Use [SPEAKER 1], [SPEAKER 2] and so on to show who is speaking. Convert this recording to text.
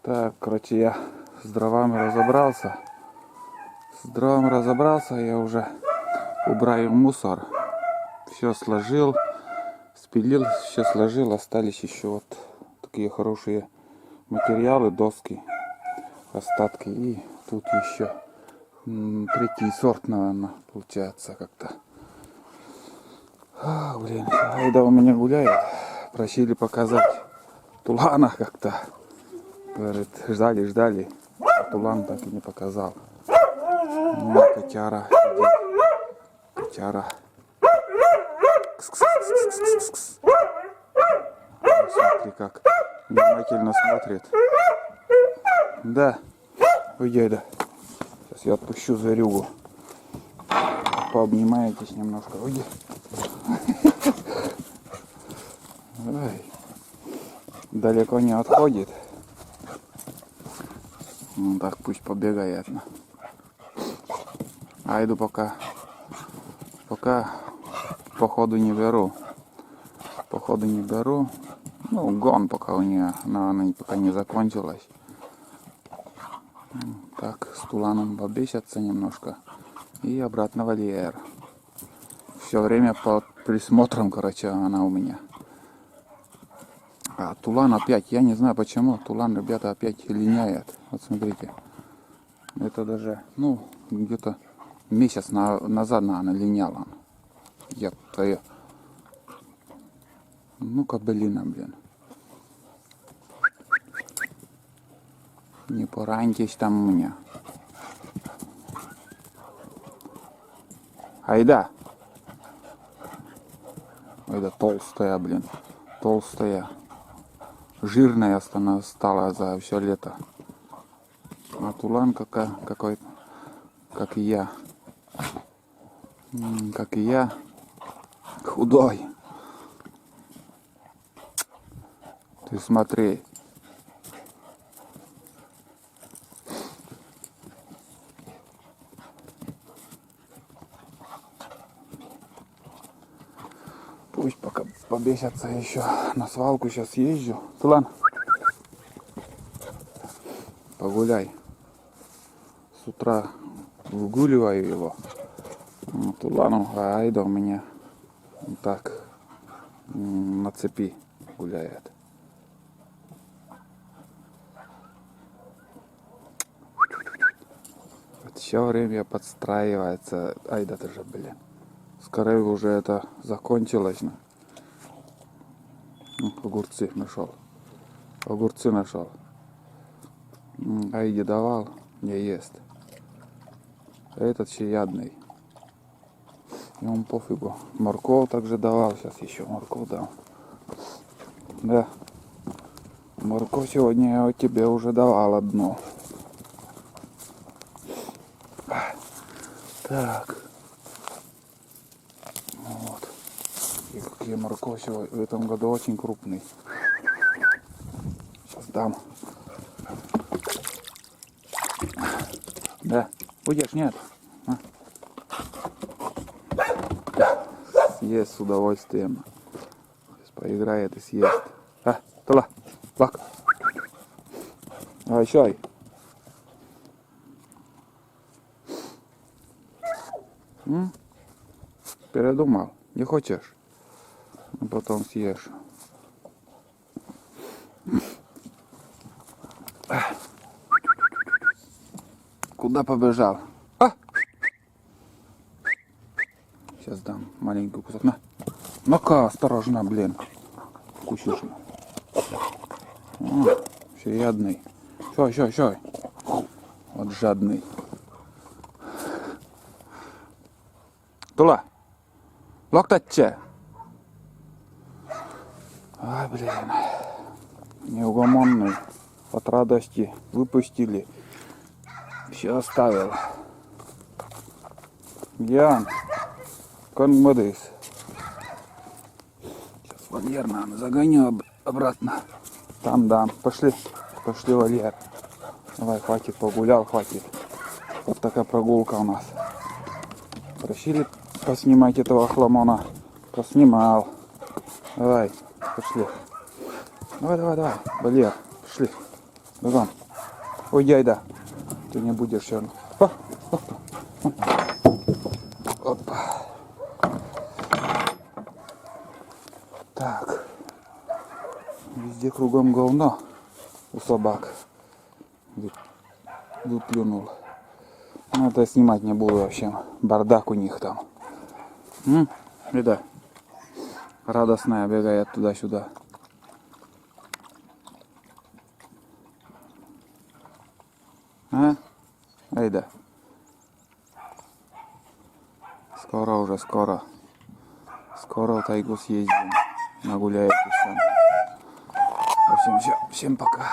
[SPEAKER 1] Так, короче, я с дровами разобрался. Я уже убрал мусор. Все сложил, спилил, все сложил. Остались еще вот такие хорошие материалы, доски, остатки. И тут еще третий сорт, наверное, получается как-то. Блин, Айда у меня гуляет. Просили показать тулана как-то. Говорит, ждали. А тулан так и не показал. Ну, котяра сидит. Котяра. Кс-кс-кс-кс-кс-кс. Смотри, как внимательно смотрит. Да. Уйди, Айда. Сейчас я отпущу зверюгу. Пообнимаетесь немножко. Уйди. Ой. Далеко не отходит. Ну так пусть побегает. Айду пока походу не беру. Ну, гон пока у нее, но она пока не закончилась. Так, с туланом побесятся немножко. И обратно в вольер. Все время под присмотром, короче, она у меня. А тулан опять, я не знаю почему, тулан, ребята, опять линяет. Вот смотрите. Это даже, ну, где-то месяц назад она линяла. Я твою. Ну, кобылина, блин. Не пораньтесь там у меня. Айда. Айда толстая, блин. Толстая. Жирная стала за все лето. А тулан какой-то, как и я. Как и я. Худой. Ты смотри. Пусть пока побесятся еще. На свалку сейчас езжу. Тулан, погуляй. С утра выгуливаю его. Тулану, а Айда у меня вот так на цепи гуляет. Все время подстраивается. Айда тоже, блин. Скорее уже это закончилось. Огурцы нашел. Айде давал, не ест. Этот щеядный. Ему пофигу. Морковь также давал. Сейчас еще морковь дам. Да. Морковь сегодня я тебе уже давал одну. Так. Вот. И какие морковь в этом году очень крупный. Сейчас дам. Да. Будешь? Нет. Съест с удовольствием. Сейчас поиграет и съест. Тула. Лак. Чай. Передумал? Не хочешь? Ну, потом съешь. Куда побежал? Сейчас дам маленький кусок. Ну-ка, осторожно, блин. Кусишь. Щеядный. Щой. Вот жадный. Тула. Локтатче. Ай, блин. Неугомонный. От радости выпустили. Все оставил. Ян. Конмадис. Сейчас вольер, наверное, загоню обратно. Там дам. Пошли в вольер. Давай, хватит, погулял, хватит. Вот такая прогулка у нас. Просили поснимать этого хламона. Поснимал. Давай, пошли. Давай. Вольер, пошли. Бегом. Ой, Айда. Ты не будешь все равно. Опа. Так. Везде кругом говно у собак. Выплюнул. Ну, это снимать не буду вообще. Бардак у них там. Айда. Радостная бегает туда-сюда. А? Айда. Скоро уже, скоро. Скоро в тайгу съездим. Нагуляетесь там. В общем, все. Всем пока.